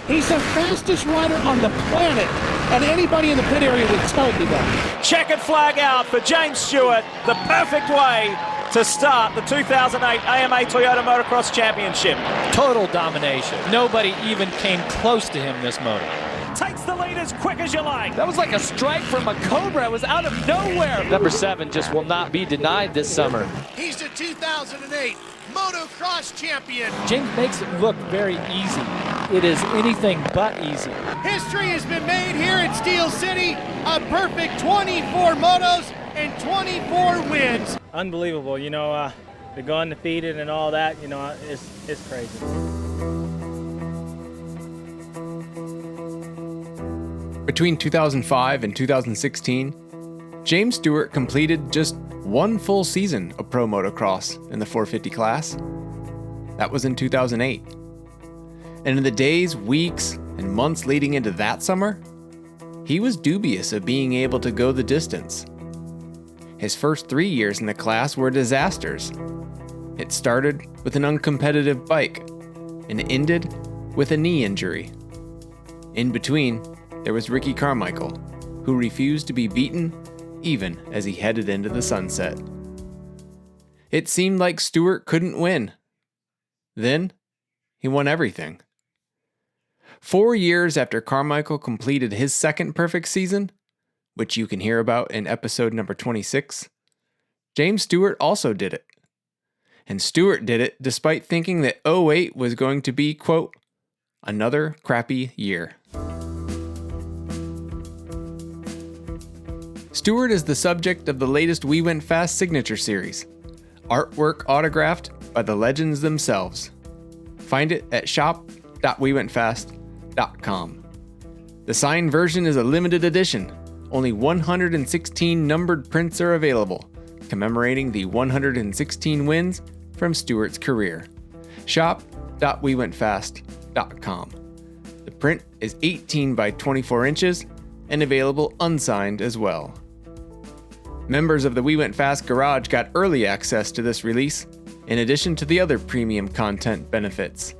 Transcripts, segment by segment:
He's the fastest rider on the planet, and anybody in the pit area would tell you that. Checkered flag out for James Stewart, the perfect way to start the 2008 AMA Toyota Motocross Championship. Total domination. Nobody even came close to him this moto. Takes the lead as quick as you like. That was like a strike from a Cobra. It was out of nowhere. Number 7 just will not be denied this summer. He's the 2008 Motocross champion. James makes it look very easy. It is anything but easy. History has been made here at Steel City. A perfect 24 motos and 24 wins. Unbelievable, to go undefeated and all that, it's crazy. Between 2005 and 2016, James Stewart completed just one full season of Pro Motocross in the 450 class. That was in 2008. And in the days, weeks, and months leading into that summer, he was dubious of being able to go the distance. His first 3 years in the class were disasters. It started with an uncompetitive bike and ended with a knee injury. In between, there was Ricky Carmichael, who refused to be beaten even as he headed into the sunset. It seemed like Stewart couldn't win. Then, he won everything. 4 years after Carmichael completed his second perfect season, which you can hear about in episode number 26, James Stewart also did it. And Stewart did it despite thinking that 08 was going to be, quote, another crappy year. Stewart is the subject of the latest We Went Fast signature series, artwork autographed by the legends themselves. Find it at shop.wewentfast.com. The signed version is a limited edition. Only 116 numbered prints are available, commemorating the 116 wins from Stewart's career. Shop.wewentfast.com. The print is 18 by 24 inches and available unsigned as well. Members of the We Went Fast Garage got early access to this release, in addition to the other premium content benefits.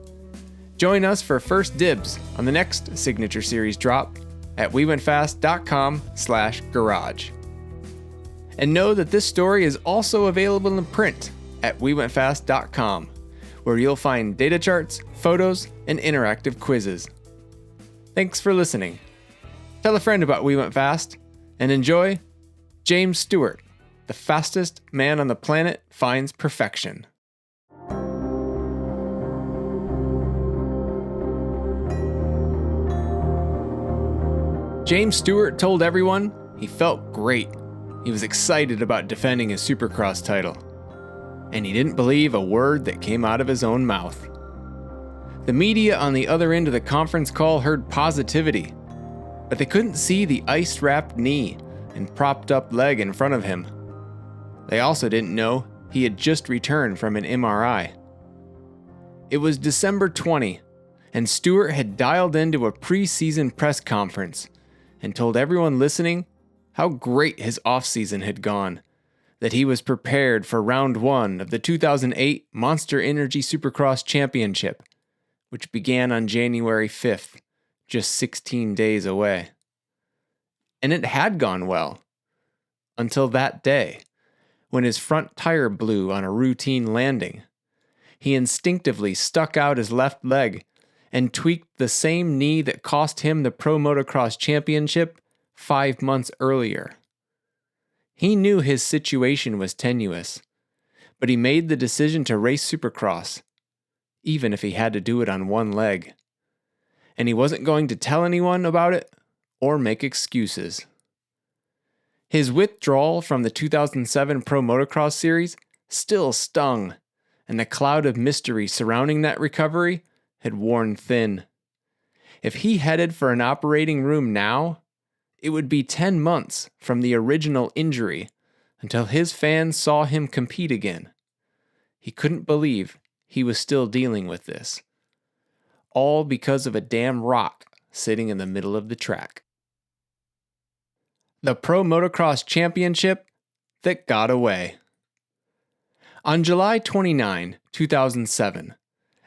Join us for first dibs on the next signature series drop at wewentfast.com/garage. And know that this story is also available in print at wewentfast.com, where you'll find data charts, photos, and interactive quizzes. Thanks for listening. Tell a friend about We Went Fast, and enjoy James Stewart, the fastest man on the planet finds perfection. James Stewart told everyone he felt great. He was excited about defending his Supercross title. And he didn't believe a word that came out of his own mouth. The media on the other end of the conference call heard positivity, but they couldn't see the ice-wrapped knee and propped up leg in front of him. They also didn't know he had just returned from an MRI. It was December 20, and Stewart had dialed into a pre-season press conference and told everyone listening how great his off-season had gone, that he was prepared for round 1 of the 2008 Monster Energy Supercross Championship, which began on January 5th, just 16 days away. And it had gone well, until that day, when his front tire blew on a routine landing. He instinctively stuck out his left leg and tweaked the same knee that cost him the Pro Motocross Championship 5 months earlier. He knew his situation was tenuous, but he made the decision to race Supercross, even if he had to do it on one leg. And he wasn't going to tell anyone about it or make excuses. His withdrawal from the 2007 Pro Motocross Series still stung, and the cloud of mystery surrounding that recovery had worn thin. If he headed for an operating room now, it would be 10 months from the original injury until his fans saw him compete again. He couldn't believe he was still dealing with this. All because of a damn rock sitting in the middle of the track. The Pro Motocross Championship that got away. On July 29, 2007,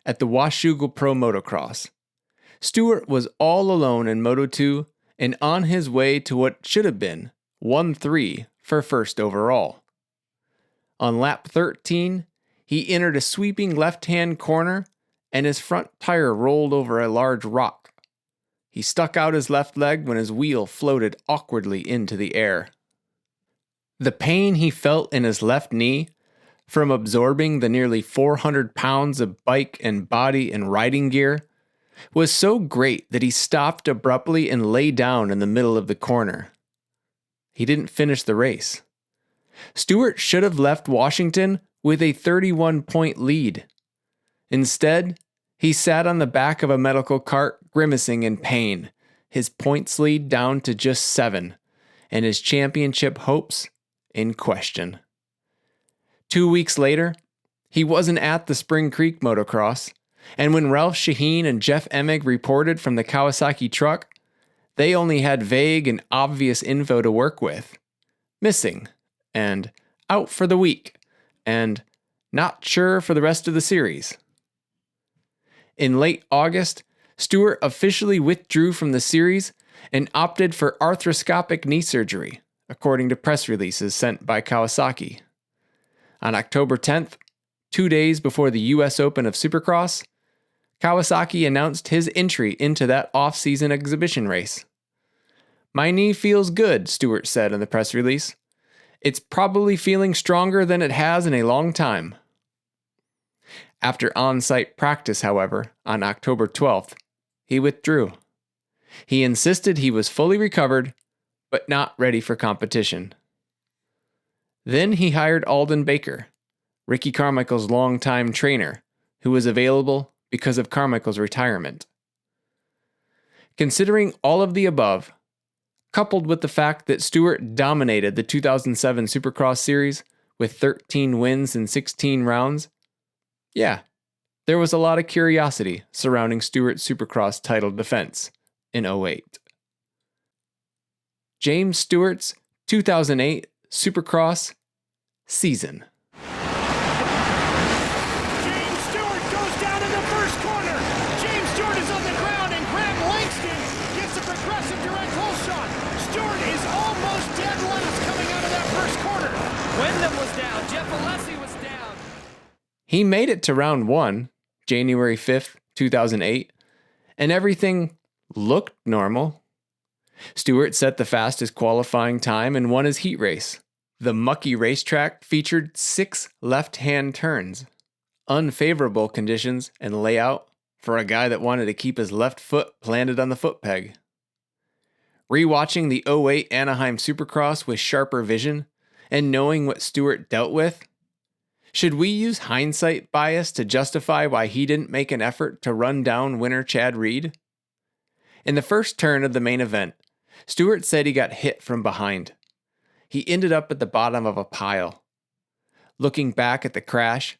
at the Washougal Pro Motocross, Stewart was all alone in Moto 2 and on his way to what should have been 1-3 for first overall. On lap 13, he entered a sweeping left-hand corner and his front tire rolled over a large rock. He stuck out his left leg when his wheel floated awkwardly into the air. The pain he felt in his left knee from absorbing the nearly 400 pounds of bike and body and riding gear was so great that he stopped abruptly and lay down in the middle of the corner. He didn't finish the race. Stewart should have left Washington with a 31-point lead. Instead, he sat on the back of a medical cart grimacing in pain, his points lead down to just 7, and his championship hopes in question. 2 weeks later, he wasn't at the Spring Creek Motocross, and when Ralph Sheheen and Jeff Emig reported from the Kawasaki truck, they only had vague and obvious info to work with. Missing, and out for the week, and not sure for the rest of the series. In late August, Stewart officially withdrew from the series and opted for arthroscopic knee surgery, according to press releases sent by Kawasaki. On October 10th, 2 days before the US Open of Supercross, Kawasaki announced his entry into that off-season exhibition race. "My knee feels good," Stewart said in the press release. "It's probably feeling stronger than it has in a long time." After on-site practice, however, on October 12th, he withdrew. He insisted he was fully recovered, but not ready for competition. Then he hired Alden Baker, Ricky Carmichael's longtime trainer, who was available because of Carmichael's retirement. Considering all of the above, coupled with the fact that Stewart dominated the 2007 Supercross Series with 13 wins in 16 rounds, yeah, there was a lot of curiosity surrounding Stewart's Supercross title defense in 2008. James Stewart's 2008 Supercross season. James Stewart goes down in the first corner. James Stewart is on the ground, and Graham Langston gets a progressive direct hole shot. Stewart is almost dead last coming out of that first corner. Wyndham was down. Jeff Alessi was down. He made it to round 1, January 5th, 2008, and everything looked normal. Stewart set the fastest qualifying time and won his heat race. The mucky racetrack featured 6 left-hand turns, unfavorable conditions and layout for a guy that wanted to keep his left foot planted on the foot peg. Rewatching the 2008 Anaheim Supercross with sharper vision and knowing what Stewart dealt with, should we use hindsight bias to justify why he didn't make an effort to run down winner Chad Reed? In the first turn of the main event, Stewart said he got hit from behind. He ended up at the bottom of a pile. Looking back at the crash,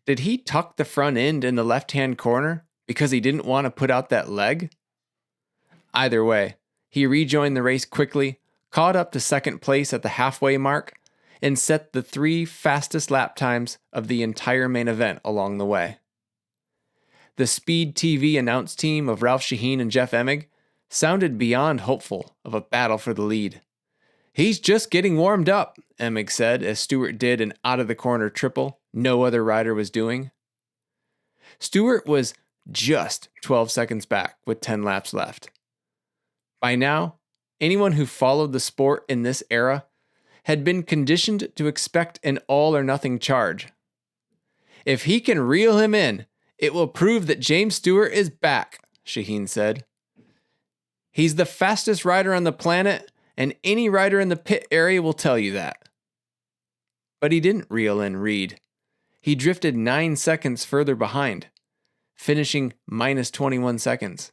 did he tuck the front end in the left-hand corner because he didn't want to put out that leg? Either way, he rejoined the race quickly, caught up to second place at the halfway mark, and set the 3 fastest lap times of the entire main event along the way. The Speed TV announce team of Ralph Sheheen and Jeff Emig sounded beyond hopeful of a battle for the lead. "He's just getting warmed up," Emig said as Stewart did an out-of-the-corner triple no other rider was doing. Stewart was just 12 seconds back with 10 laps left. By now, anyone who followed the sport in this era had been conditioned to expect an all-or-nothing charge. "If he can reel him in, it will prove that James Stewart is back," Sheheen said. "He's the fastest rider on the planet, and any rider in the pit area will tell you that." But he didn't reel in Reed. He drifted 9 seconds further behind, finishing minus 21 seconds.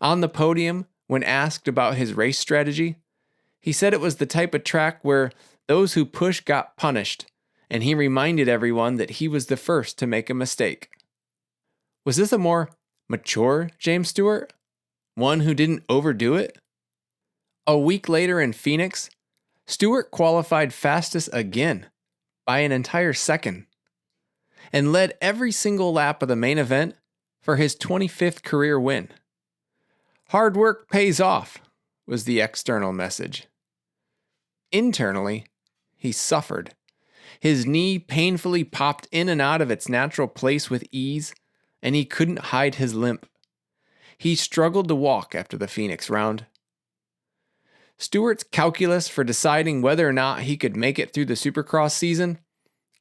On the podium, when asked about his race strategy, he said it was the type of track where those who push got punished, and he reminded everyone that he was the first to make a mistake. Was this a more mature James Stewart? One who didn't overdo it? A week later in Phoenix, Stewart qualified fastest again by an entire second and led every single lap of the main event for his 25th career win. Hard work pays off, was the external message. Internally, he suffered. His knee painfully popped in and out of its natural place with ease, and he couldn't hide his limp. He struggled to walk after the Phoenix round. Stewart's calculus for deciding whether or not he could make it through the Supercross season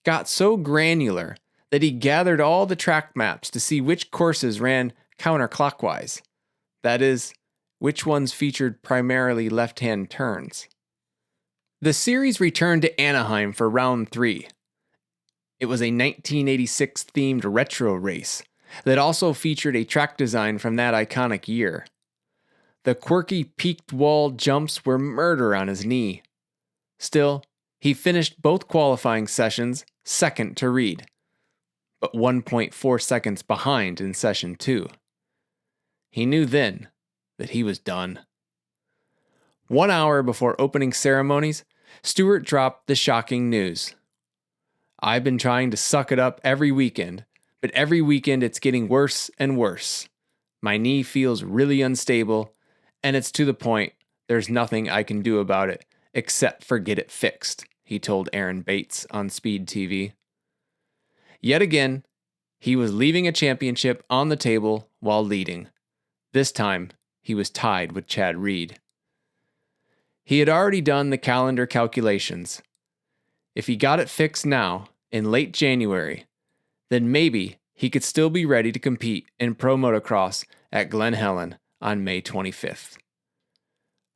got so granular that he gathered all the track maps to see which courses ran counterclockwise. That is, which ones featured primarily left-hand turns. The series returned to Anaheim for round 3. It was a 1986-themed retro race that also featured a track design from that iconic year. The quirky peaked wall jumps were murder on his knee. Still, he finished both qualifying sessions second to Reed, but 1.4 seconds behind in session 2. He knew then that he was done. 1 hour before opening ceremonies, Stewart dropped the shocking news. I've been trying to suck it up every weekend, but every weekend it's getting worse and worse. My knee feels really unstable, and it's to the point there's nothing I can do about it except for get it fixed, he told Aaron Bates on Speed TV. Yet again, he was leaving a championship on the table while leading. This time, he was tied with Chad Reed. He had already done the calendar calculations. If he got it fixed now, in late January, then maybe he could still be ready to compete in Pro Motocross at Glen Helen on May 25th.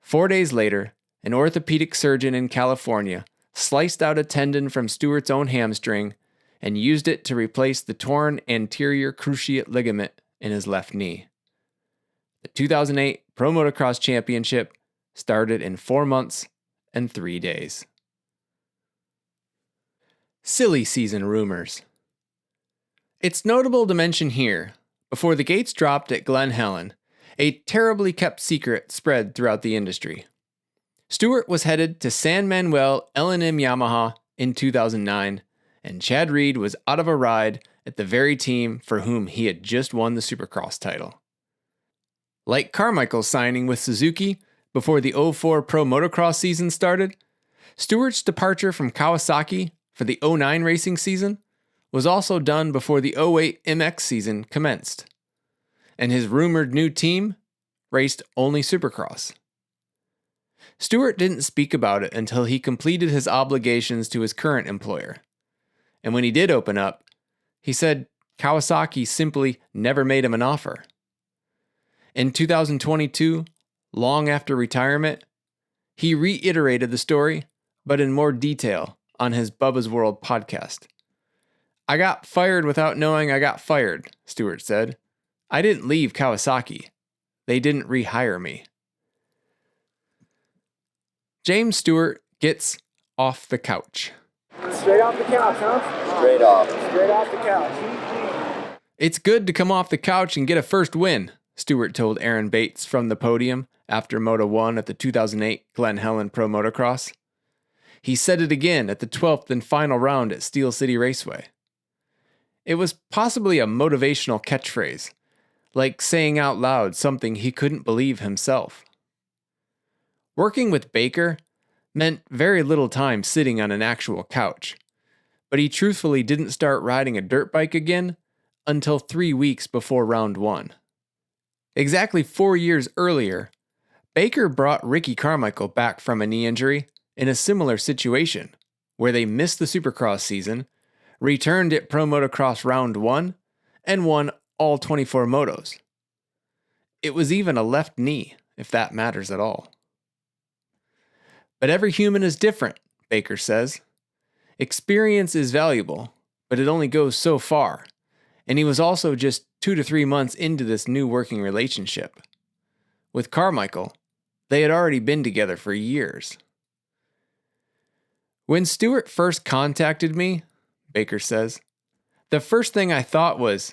4 days later, an orthopedic surgeon in California sliced out a tendon from Stewart's own hamstring and used it to replace the torn anterior cruciate ligament in his left knee. The 2008 Pro Motocross Championship started in 4 months and 3 days. Silly season rumors. It's notable to mention here, before the gates dropped at Glen Helen, a terribly kept secret spread throughout the industry. Stewart was headed to San Manuel L&M Yamaha in 2009, and Chad Reed was out of a ride at the very team for whom he had just won the Supercross title. Like Carmichael's signing with Suzuki before the 04 Pro Motocross season started, Stewart's departure from Kawasaki for the 09 racing season was also done before the 08 MX season commenced, and his rumored new team raced only Supercross. Stewart didn't speak about it until he completed his obligations to his current employer, and when he did open up, he said Kawasaki simply never made him an offer. In 2022, long after retirement, he reiterated the story, but in more detail on his Bubba's World podcast. I got fired without knowing I got fired, Stewart said. I didn't leave Kawasaki. They didn't rehire me. James Stewart gets off the couch. Straight off the couch, huh? Straight off the couch. It's good to come off the couch and get a first win, Stewart told Aaron Bates from the podium after Moto 1 at the 2008 Glen Helen Pro Motocross. He said it again at the 12th and final round at Steel City Raceway. It was possibly a motivational catchphrase, like saying out loud something he couldn't believe himself. Working with Baker meant very little time sitting on an actual couch, but he truthfully didn't start riding a dirt bike again until 3 weeks before round 1. Exactly 4 years earlier, Baker brought Ricky Carmichael back from a knee injury in a similar situation, where they missed the Supercross season, returned at Pro Motocross round 1, and won all 24 motos. It was even a left knee, if that matters at all. But every human is different, Baker says. Experience is valuable, but it only goes so far, and he was also just 2 to 3 months into this new working relationship. With Carmichael, they had already been together for years. When Stewart first contacted me, Baker says, the first thing I thought was,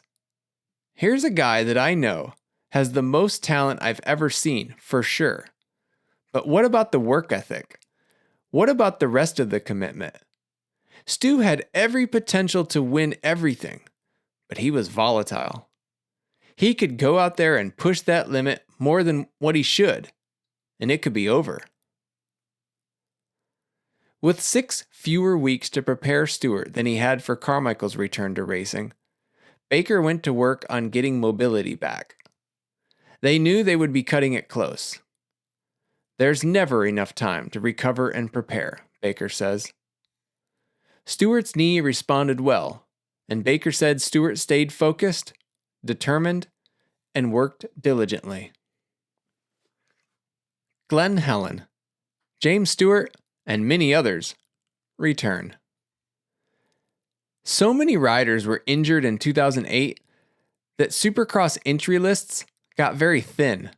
here's a guy that I know has the most talent I've ever seen, for sure. But what about the work ethic? What about the rest of the commitment? Stu had every potential to win everything, but he was volatile. He could go out there and push that limit more than what he should, and it could be over. With 6 fewer weeks to prepare Stewart than he had for Carmichael's return to racing, Baker went to work on getting mobility back. They knew they would be cutting it close. There's never enough time to recover and prepare, Baker says. Stewart's knee responded well, and Baker said Stewart stayed focused, determined, and worked diligently. Glen Helen, James Stewart, and many others return. So many riders were injured in 2008 that Supercross entry lists got very thin.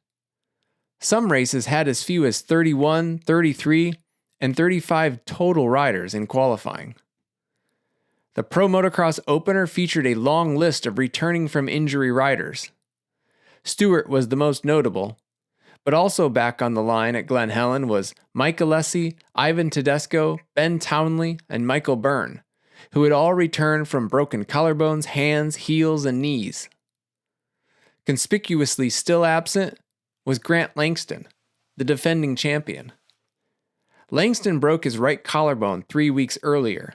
Some races had as few as 31, 33, and 35 total riders in qualifying. The Pro Motocross opener featured a long list of returning from injury riders. Stewart was the most notable, but also back on the line at Glen Helen was Mike Alessi, Ivan Tedesco, Ben Townley, and Michael Byrne, who had all returned from broken collarbones, hands, heels, and knees. Conspicuously still absent was Grant Langston, the defending champion. Langston broke his right collarbone 3 weeks earlier,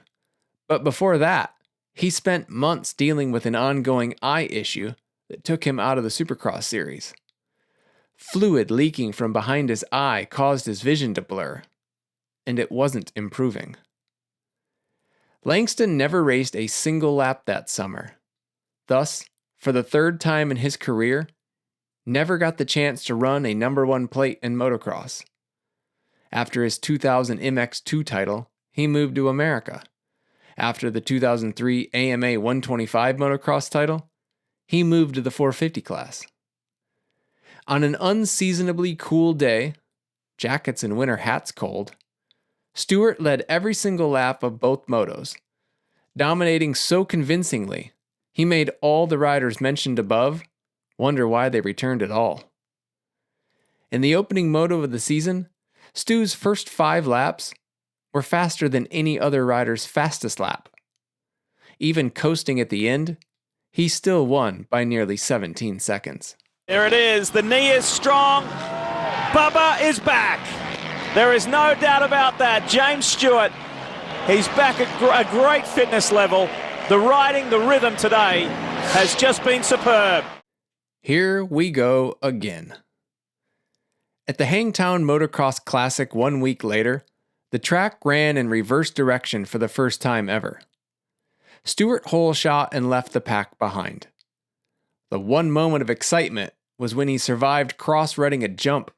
but before that, he spent months dealing with an ongoing eye issue that took him out of the Supercross series. Fluid leaking from behind his eye caused his vision to blur, and it wasn't improving. Langston never raced a single lap that summer. Thus, for the 3rd time in his career, never got the chance to run a number 1 plate in motocross. After his 2000 MX2 title, he moved to America. After the 2003 AMA 125 motocross title, he moved to the 450 class. On an unseasonably cool day, jackets and winter hats cold, Stewart led every single lap of both motos, dominating so convincingly he made all the riders mentioned above wonder why they returned at all. In the opening moto of the season, Stu's first 5 laps were faster than any other rider's fastest lap. Even coasting at the end, he still won by nearly 17 seconds. There it is. The knee is strong. Bubba is back. There is no doubt about that. James Stewart, he's back at a great fitness level. The riding, the rhythm today has just been superb. Here we go again. At the Hangtown Motocross Classic 1 week later, the track ran in reverse direction for the first time ever. Stewart hole shot and left the pack behind. The one moment of excitement was when he survived cross-rutting a jump.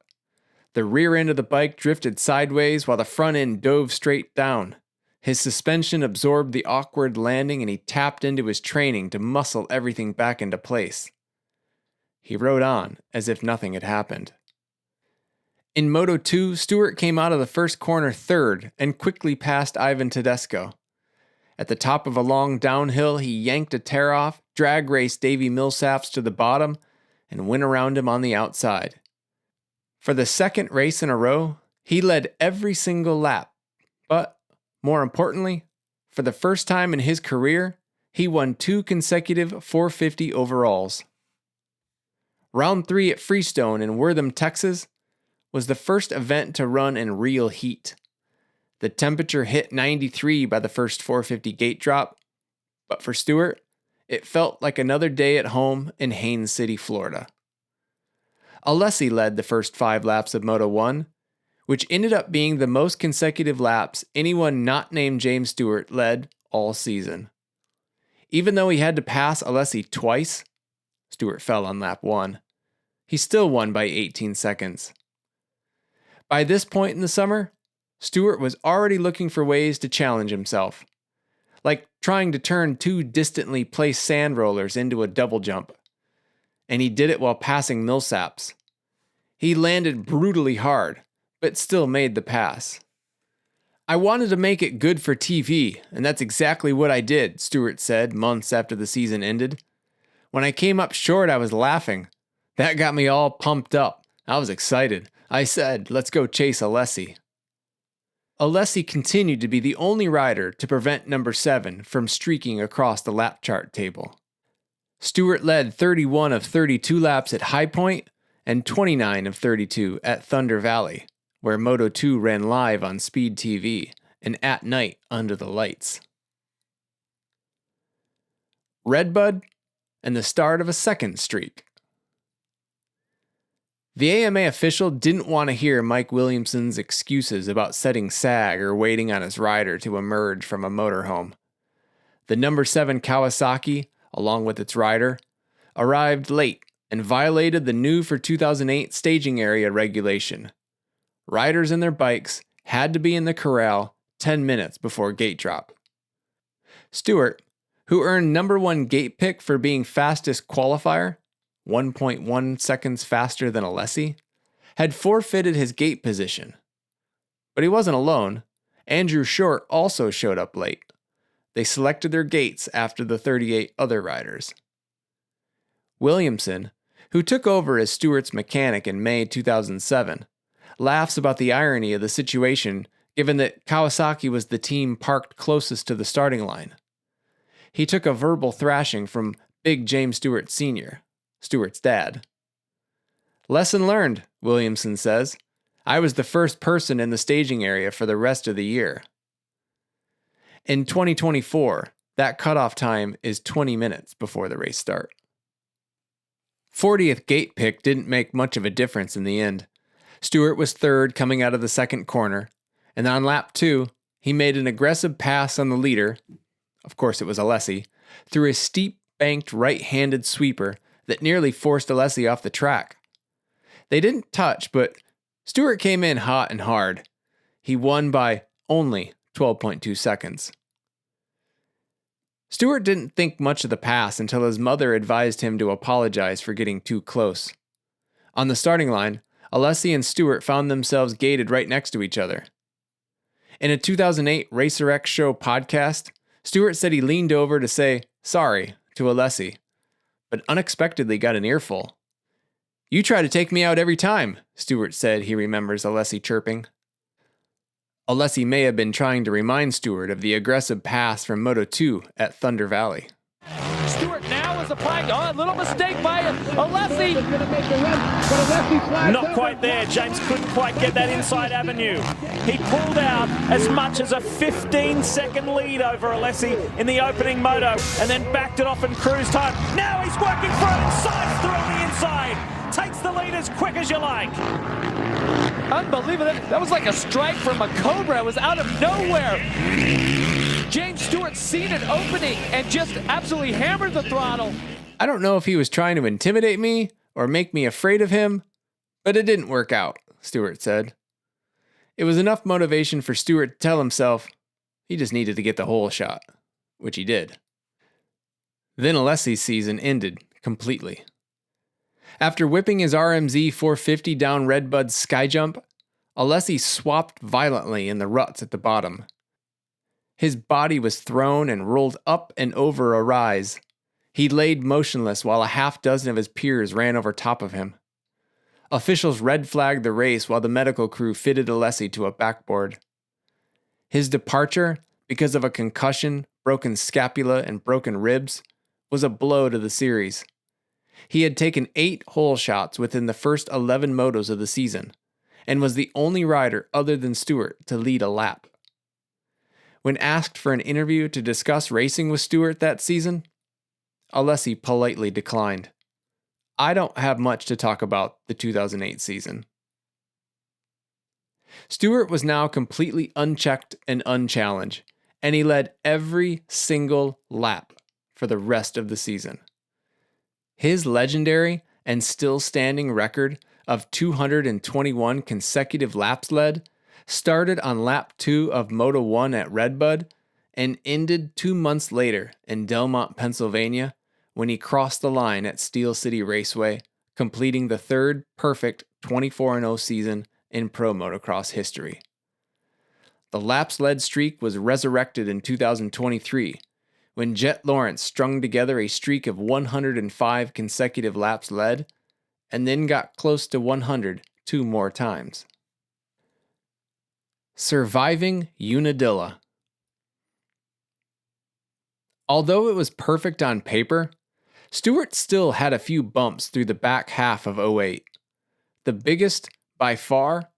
The rear end of the bike drifted sideways while the front end dove straight down. His suspension absorbed the awkward landing and he tapped into his training to muscle everything back into place. He rode on as if nothing had happened. In Moto 2, Stewart came out of the first corner 3rd and quickly passed Ivan Tedesco. At the top of a long downhill, he yanked a tear off, drag raced Davey Millsaps to the bottom, and went around him on the outside. For the 2nd race in a row, he led every single lap, but, more importantly, for the first time in his career, he won 2 consecutive 450 overalls. Round 3 at Freestone in Wortham, Texas, was the first event to run in real heat. The temperature hit 93 by the first 450 gate drop, but for Stewart, it felt like another day at home in Haines City, Florida. Alessi led the first 5 laps of Moto 1, which ended up being the most consecutive laps anyone not named James Stewart led all season. Even though he had to pass Alessi twice, Stewart fell on lap 1, he still won by 18 seconds. By this point in the summer, Stewart was already looking for ways to challenge himself, like trying to turn 2 distantly placed sand rollers into a double jump. And he did it while passing Millsaps. He landed brutally hard, but still made the pass. "I wanted to make it good for TV, and that's exactly what I did," Stewart said months after the season ended. "When I came up short, I was laughing. That got me all pumped up. I was excited. I said, let's go chase Alessi." Alessi continued to be the only rider to prevent number 7 from streaking across the lap chart table. Stewart led 31 of 32 laps at High Point and 29 of 32 at Thunder Valley, where Moto2 ran live on Speed TV and at night under the lights. Redbud and the start of a second streak. The AMA official didn't want to hear Mike Williamson's excuses about setting sag or waiting on his rider to emerge from a motorhome. The number 7 Kawasaki, along with its rider, arrived late and violated the new for 2008 staging area regulation. Riders and their bikes had to be in the corral 10 minutes before gate drop. Stewart, who earned number 1 gate pick for being fastest qualifier, 1.1 seconds faster than Alessi, had forfeited his gate position. But he wasn't alone. Andrew Short also showed up late. They selected their gates after the 38 other riders. Williamson, who took over as Stewart's mechanic in May 2007, laughs about the irony of the situation given that Kawasaki was the team parked closest to the starting line. He took a verbal thrashing from Big James Stewart Sr., Stewart's dad. Lesson learned, Williamson says. I was the first person in the staging area for the rest of the year. In 2024, that cutoff time is 20 minutes before the race start. 40th gate pick didn't make much of a difference in the end. Stewart was third coming out of the second corner, and on lap 2, he made an aggressive pass on the leader, of course it was Alessi, through a steep banked right-handed sweeper that nearly forced Alessi off the track. They didn't touch, but Stewart came in hot and hard. He won by only 12.2 seconds. Stewart didn't think much of the pass until his mother advised him to apologize for getting too close. On the starting line, Alessi and Stewart found themselves gated right next to each other. In a 2008 Racer X Show podcast, Stewart said he leaned over to say sorry to Alessi, but unexpectedly got an earful. You try to take me out every time, Stewart said he remembers Alessi chirping. Alessi may have been trying to remind Stewart of the aggressive pass from Moto2 at Thunder Valley. Stewart now is applying, a little mistake by Alessi. Not quite there. James couldn't quite get that inside avenue. He pulled out as much as a 15-second lead over Alessi in the opening moto and then backed it off and cruised home. Now he's working for it and sides through on the inside. Takes the lead as quick as you like. Unbelievable. That was like a strike from a Cobra. It was out of nowhere. James Stewart seen an opening and just absolutely hammered the throttle. I don't know if he was trying to intimidate me or make me afraid of him, but it didn't work out, Stewart said. It was enough motivation for Stewart to tell himself he just needed to get the hole shot, which he did. Then Alessi's season ended completely. After whipping his RMZ 450 down Redbud's sky jump, Alessi swapped violently in the ruts at the bottom. His body was thrown and rolled up and over a rise. He laid motionless while a half dozen of his peers ran over top of him. Officials red flagged the race while the medical crew fitted Alessi to a backboard. His departure, because of a concussion, broken scapula, and broken ribs, was a blow to the series. He had taken 8 hole shots within the first 11 motos of the season, and was the only rider other than Stewart to lead a lap. When asked for an interview to discuss racing with Stewart that season, Alessi politely declined. I don't have much to talk about the 2008 season. Stewart was now completely unchecked and unchallenged, and he led every single lap for the rest of the season. His legendary and still standing record of 221 consecutive laps led started on lap 2 of Moto 1 at Redbud and ended 2 months later in Delmont, Pennsylvania, when he crossed the line at Steel City Raceway, completing the third perfect 24-0 season in Pro Motocross history. The laps led streak was resurrected in 2023, when Jet Lawrence strung together a streak of 105 consecutive laps led, and then got close to 100 2 more times. Surviving Unadilla. Although it was perfect on paper, Stewart still had a few bumps through the back half of '08. The biggest, by far,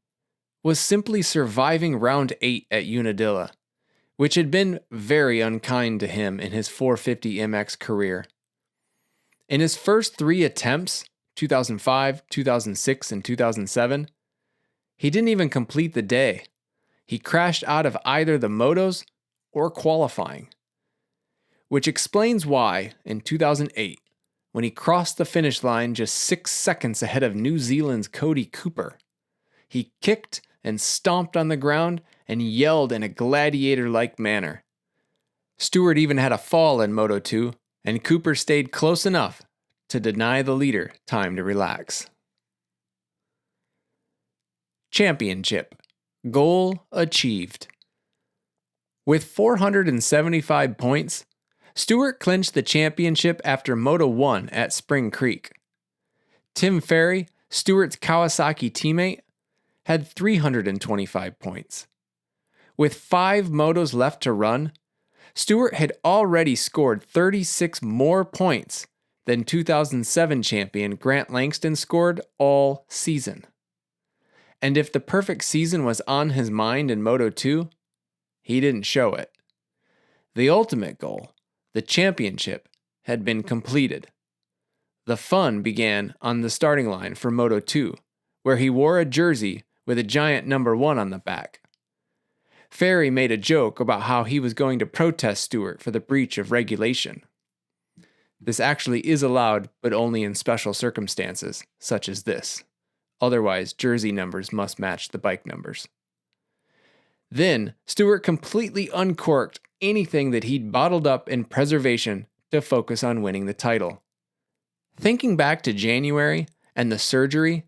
was simply surviving round 8 at Unadilla, which had been very unkind to him in his 450 MX career. In his first 3 attempts, 2005, 2006, and 2007, he didn't even complete the day. He crashed out of either the motos or qualifying, which explains why, in 2008, when he crossed the finish line just 6 seconds ahead of New Zealand's Cody Cooper, he kicked and stomped on the ground and yelled in a gladiator-like manner. Stewart even had a fall in Moto 2, and Cooper stayed close enough to deny the leader time to relax. Championship. Goal achieved. With 475 points, Stewart clinched the championship after Moto 1 at Spring Creek. Tim Ferry, Stewart's Kawasaki teammate, had 325 points. With 5 motos left to run, Stewart had already scored 36 more points than 2007 champion Grant Langston scored all season. And if the perfect season was on his mind in Moto 2, he didn't show it. The ultimate goal, the championship, had been completed. The fun began on the starting line for Moto 2, where he wore a jersey with a giant number 1 on the back. Ferry made a joke about how he was going to protest Stewart for the breach of regulation. This actually is allowed, but only in special circumstances, such as this. Otherwise, jersey numbers must match the bike numbers. Then, Stewart completely uncorked anything that he'd bottled up in preservation to focus on winning the title. Thinking back to January and the surgery,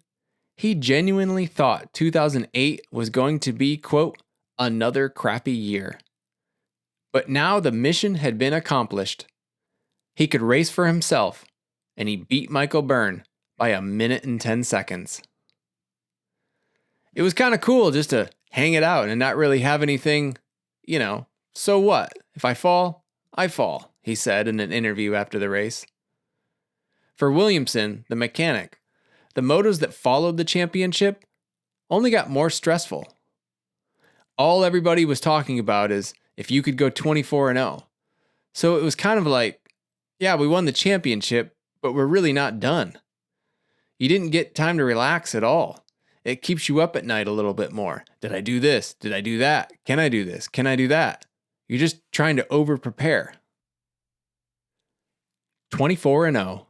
he genuinely thought 2008 was going to be, quote, another crappy year. But now the mission had been accomplished. He could race for himself, and he beat Michael Byrne by 1 minute and 10 seconds. It was kind of cool just to hang it out and not really have anything, so what? If I fall, I fall, he said in an interview after the race. For Williamson, the mechanic, the motos that followed the championship only got more stressful. All everybody was talking about is if you could go 24-0. So it was kind of like, yeah, we won the championship, but we're really not done. You didn't get time to relax at all. It keeps you up at night a little bit more. Did I do this? Did I do that? Can I do this? Can I do that? You're just trying to over-prepare. 24-0.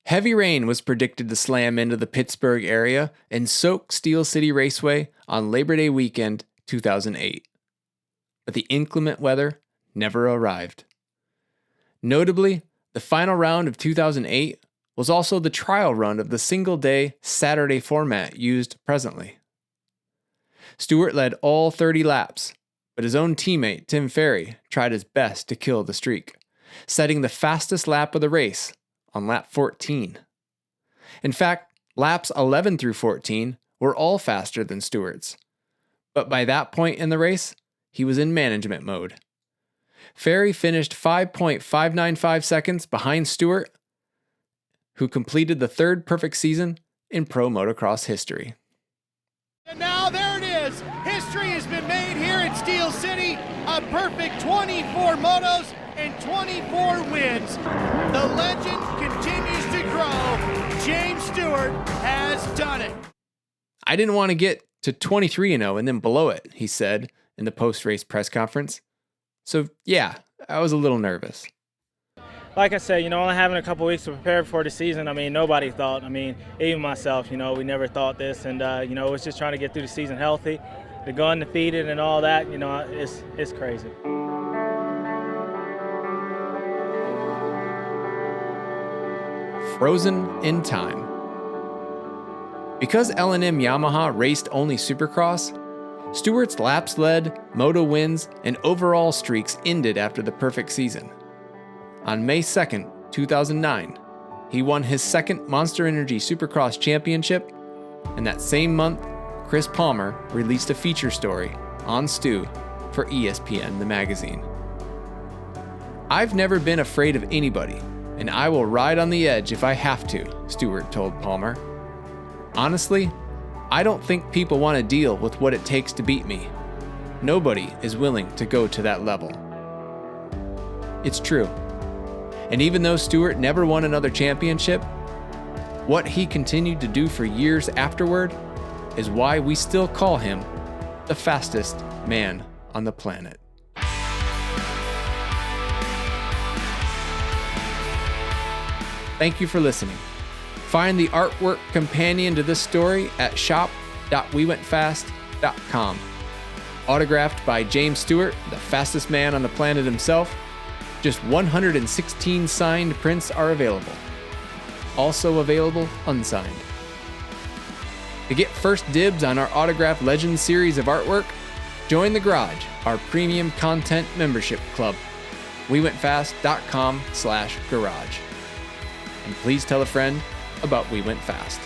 Heavy rain was predicted to slam into the Pittsburgh area and soak Steel City Raceway on Labor Day weekend 2008. But the inclement weather never arrived. Notably, the final round of 2008 was also the trial run of the single-day Saturday format used presently. Stewart led all 30 laps, but his own teammate Tim Ferry tried his best to kill the streak, setting the fastest lap of the race on lap 14. In fact, laps 11 through 14 were all faster than Stewart's, but by that point in the race, he was in management mode. Ferry finished 5.595 seconds behind Stewart, who completed the 3rd perfect season in Pro Motocross history. And now there it is. History has been made here at Steel City. A perfect 24 motos and 24 wins. The legend continues to grow. James Stewart has done it. I didn't want to get to 23-0 and then below it, he said in the post-race press conference. So yeah, I was a little nervous. Like I said, only having a couple weeks to prepare for the season, nobody thought, even myself, we never thought this. And, it was just trying to get through the season healthy. To go undefeated and all that, it's crazy. Frozen in time. Because L&M Yamaha raced only Supercross, Stewart's laps led, moto wins, and overall streaks ended after the perfect season. On May 2nd, 2009, he won his 2nd Monster Energy Supercross Championship, and that same month, Chris Palmer released a feature story on Stu for ESPN, the magazine. I've never been afraid of anybody, and I will ride on the edge if I have to, Stewart told Palmer. Honestly, I don't think people want to deal with what it takes to beat me. Nobody is willing to go to that level. It's true. And even though Stewart never won another championship, what he continued to do for years afterward is why we still call him the fastest man on the planet. Thank you for listening. Find the artwork companion to this story at shop.wewentfast.com. Autographed by James Stewart, the fastest man on the planet himself, just 116 signed prints are available. Also available unsigned. To get first dibs on our Autograph Legends series of artwork, join The Garage, our premium content membership club. wewentfast.com/garage. And please tell a friend about We Went Fast.